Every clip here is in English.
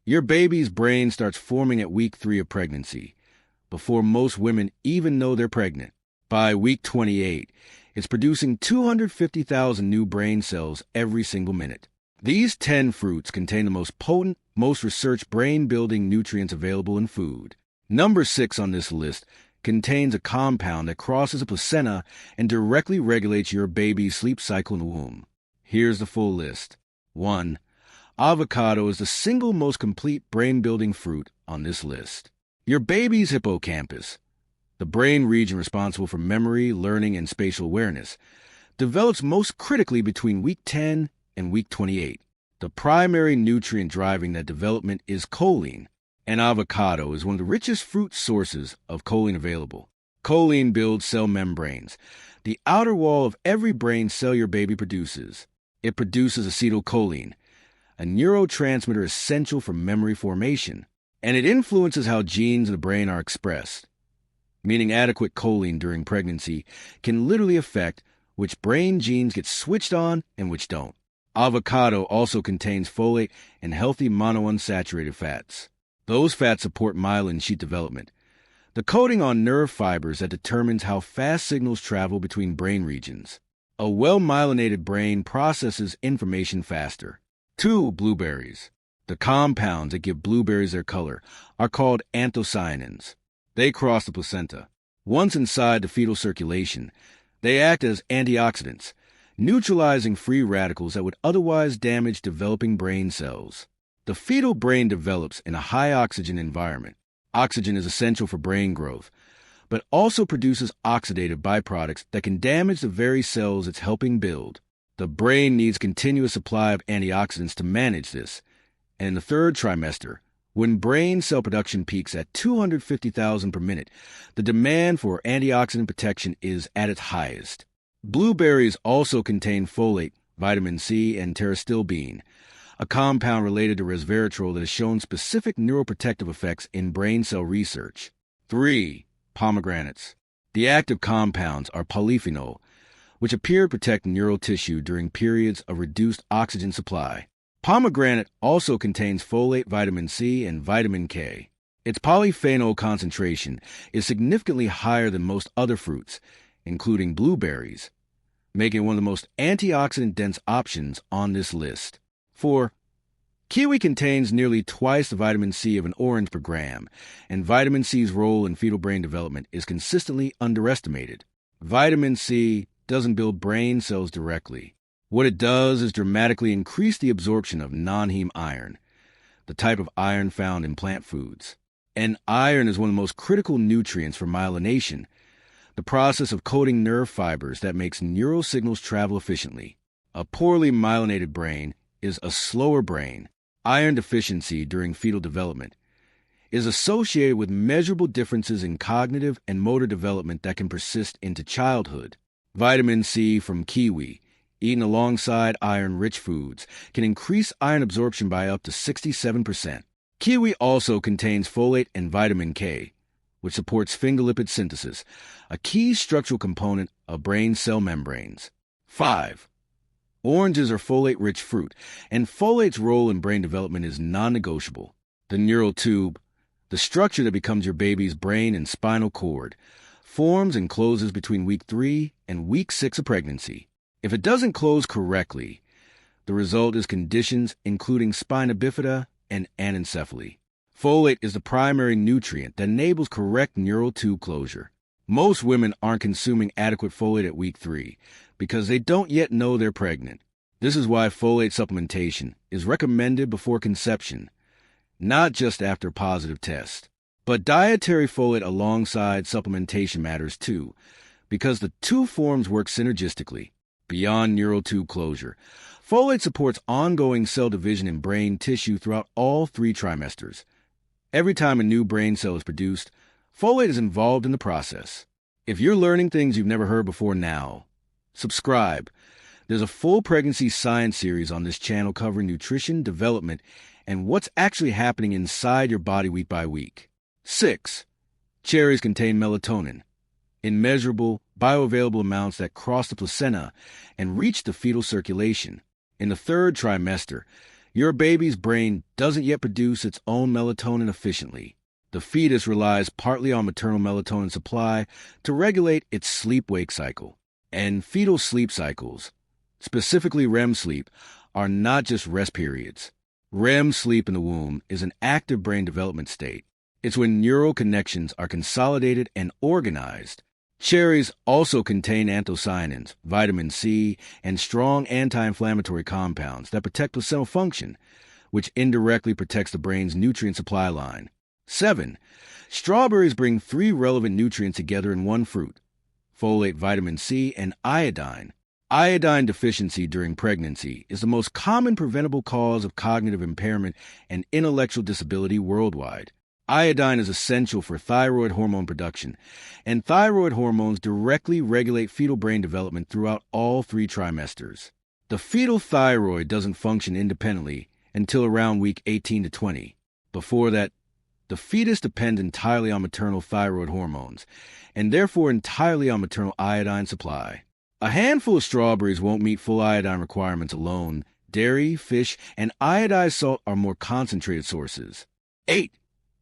Your baby's brain starts forming at week 3 of pregnancy, before most women even know they're pregnant. By week 28, it's producing 250,000 new brain cells every single minute. These 10 fruits contain the most potent, most researched brain-building nutrients available in food. Number 6 on this list contains a compound that crosses a placenta and directly regulates your baby's sleep cycle in the womb. Here's the full list. 1. Avocado is the single most complete brain-building fruit on this list. Your baby's hippocampus, the brain region responsible for memory, learning, and spatial awareness, develops most critically between week 10 and week 28. The primary nutrient driving that development is choline, and avocado is one of the richest fruit sources of choline available. Choline builds cell membranes, the outer wall of every brain cell your baby produces. It produces acetylcholine, a neurotransmitter essential for memory formation, and it influences how genes in the brain are expressed, meaning adequate choline during pregnancy can literally affect which brain genes get switched on and which don't. Avocado also contains folate and healthy monounsaturated fats. Those fats support myelin sheath development, the coating on nerve fibers that determines how fast signals travel between brain regions. A well-myelinated brain processes information faster. 2. Blueberries. The compounds that give blueberries their color are called anthocyanins. They cross the placenta. Once inside the fetal circulation, they act as antioxidants, neutralizing free radicals that would otherwise damage developing brain cells. The fetal brain develops in a high-oxygen environment. Oxygen is essential for brain growth, but also produces oxidative byproducts that can damage the very cells it's helping build. The brain needs continuous supply of antioxidants to manage this, and in the 3rd trimester, when brain cell production peaks at 250,000 per minute, the demand for antioxidant protection is at its highest. Blueberries also contain folate, vitamin C, and pterostilbene, a compound related to resveratrol that has shown specific neuroprotective effects in brain cell research. 3. Pomegranates. The active compounds are polyphenol, which appear to protect neural tissue during periods of reduced oxygen supply. Pomegranate also contains folate, vitamin C, and vitamin K. Its polyphenol concentration is significantly higher than most other fruits, including blueberries, making it one of the most antioxidant-dense options on this list. 4. Kiwi contains nearly twice the vitamin C of an orange per gram, and vitamin C's role in fetal brain development is consistently underestimated. Vitamin C doesn't build brain cells directly. What it does is dramatically increase the absorption of non-heme iron, the type of iron found in plant foods. And iron is one of the most critical nutrients for myelination, the process of coating nerve fibers that makes neural signals travel efficiently. A poorly myelinated brain is a slower brain. Iron deficiency during fetal development is associated with measurable differences in cognitive and motor development that can persist into childhood. Vitamin C from kiwi, eaten alongside iron-rich foods, can increase iron absorption by up to 67%. Kiwi also contains folate and vitamin K, which supports sphingolipid synthesis, a key structural component of brain cell membranes. 5. Oranges are folate-rich fruit, and folate's role in brain development is non-negotiable. The neural tube, the structure that becomes your baby's brain and spinal cord, forms and closes between week 3 and week 6 of pregnancy. If it doesn't close correctly, the result is conditions including spina bifida and anencephaly. Folate is the primary nutrient that enables correct neural tube closure. Most women aren't consuming adequate folate at week 3 because they don't yet know they're pregnant. This is why folate supplementation is recommended before conception, not just after a positive test. But dietary folate alongside supplementation matters too, because the two forms work synergistically. Beyond neural tube closure, folate supports ongoing cell division in brain tissue throughout all 3 trimesters. Every time a new brain cell is produced, folate is involved in the process. If you're learning things you've never heard before now, subscribe. There's a full pregnancy science series on this channel covering nutrition, development, and what's actually happening inside your body week by week. 6. Cherries contain melatonin, in measurable, bioavailable amounts that cross the placenta and reach the fetal circulation. In the 3rd trimester, Your baby's brain doesn't yet produce its own melatonin efficiently. The fetus relies partly on maternal melatonin supply to regulate its sleep-wake cycle. And fetal sleep cycles, specifically REM sleep, are not just rest periods. REM sleep in the womb is an active brain development state. It's when neural connections are consolidated and organized. Cherries also contain anthocyanins, vitamin C, and strong anti-inflammatory compounds that protect placental function, which indirectly protects the brain's nutrient supply line. 7. Strawberries bring 3 relevant nutrients together in one fruit: folate, vitamin C, and iodine. Iodine deficiency during pregnancy is the most common preventable cause of cognitive impairment and intellectual disability worldwide. Iodine is essential for thyroid hormone production, and thyroid hormones directly regulate fetal brain development throughout all 3 trimesters. The fetal thyroid doesn't function independently until around week 18 to 20. Before that, the fetus depends entirely on maternal thyroid hormones, and therefore entirely on maternal iodine supply. A handful of strawberries won't meet full iodine requirements alone. Dairy, fish, and iodized salt are more concentrated sources. 8.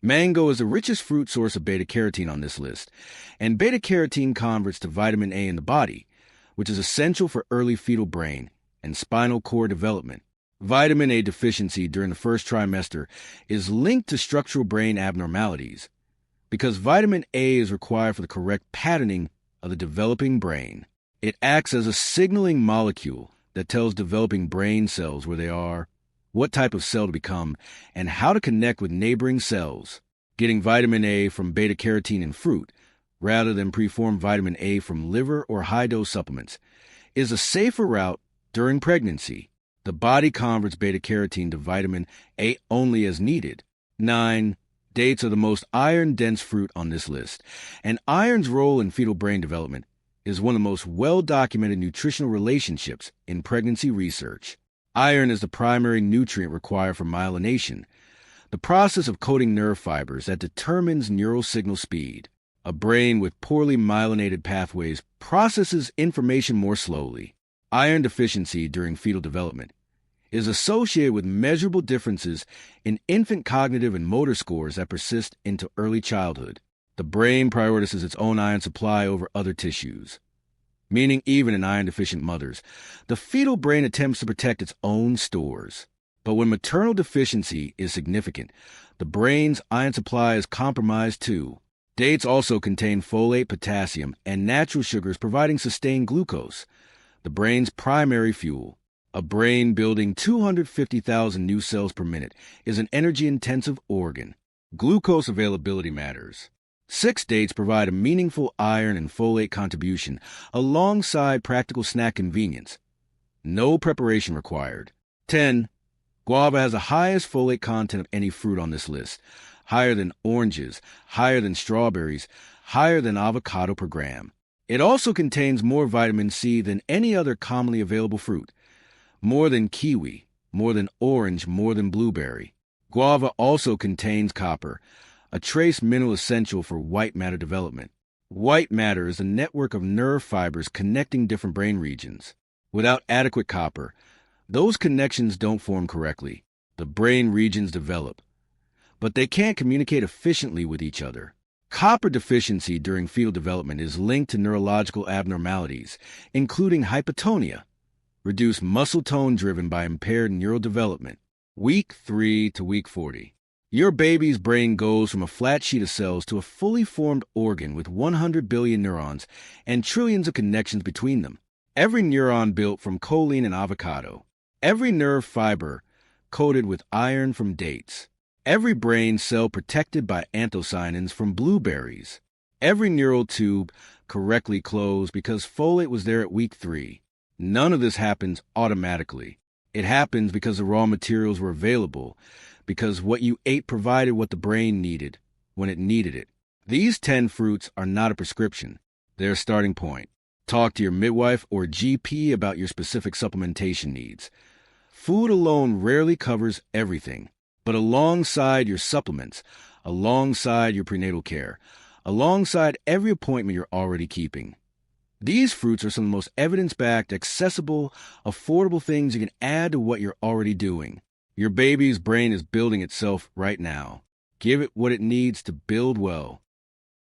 Mango is the richest fruit source of beta-carotene on this list, and beta-carotene converts to vitamin A in the body, which is essential for early fetal brain and spinal cord development. Vitamin A deficiency during the first trimester is linked to structural brain abnormalities because vitamin A is required for the correct patterning of the developing brain. It acts as a signaling molecule that tells developing brain cells where they are, what type of cell to become, and how to connect with neighboring cells. Getting vitamin A from beta-carotene in fruit, rather than preformed vitamin A from liver or high-dose supplements, is a safer route during pregnancy. The body converts beta-carotene to vitamin A only as needed. 9. Dates are the most iron-dense fruit on this list, and iron's role in fetal brain development is one of the most well-documented nutritional relationships in pregnancy research. Iron is the primary nutrient required for myelination, the process of coating nerve fibers that determines neural signal speed. A brain with poorly myelinated pathways processes information more slowly. Iron deficiency during fetal development is associated with measurable differences in infant cognitive and motor scores that persist into early childhood. The brain prioritizes its own iron supply over other tissues, meaning even in iron-deficient mothers, the fetal brain attempts to protect its own stores. But when maternal deficiency is significant, the brain's iron supply is compromised too. Dates also contain folate, potassium, and natural sugars providing sustained glucose, the brain's primary fuel. A brain building 250,000 new cells per minute is an energy-intensive organ. Glucose availability matters. 6 dates provide a meaningful iron and folate contribution alongside practical snack convenience. No preparation required. 10. Guava has the highest folate content of any fruit on this list, higher than oranges, higher than strawberries, higher than avocado per gram. It also contains more vitamin C than any other commonly available fruit, more than kiwi, more than orange, more than blueberry. Guava also contains copper, a trace mineral essential for white matter development. White matter is a network of nerve fibers connecting different brain regions. Without adequate copper, those connections don't form correctly. The brain regions develop, but they can't communicate efficiently with each other. Copper deficiency during fetal development is linked to neurological abnormalities, including hypotonia, reduced muscle tone driven by impaired neural development. Week 3 to week 40. Your baby's brain goes from a flat sheet of cells to a fully formed organ with 100 billion neurons and trillions of connections between them. Every neuron built from choline and avocado. Every nerve fiber coated with iron from dates. Every brain cell protected by anthocyanins from blueberries. Every neural tube correctly closed because folate was there at week 3. None of this happens automatically. It happens because the raw materials were available, because what you ate provided what the brain needed when it needed it. These 10 fruits are not a prescription. They're a starting point. Talk to your midwife or GP about your specific supplementation needs. Food alone rarely covers everything, but alongside your supplements, alongside your prenatal care, alongside every appointment you're already keeping. These fruits are some of the most evidence-backed, accessible, affordable things you can add to what you're already doing. Your baby's brain is building itself right now. Give it what it needs to build well.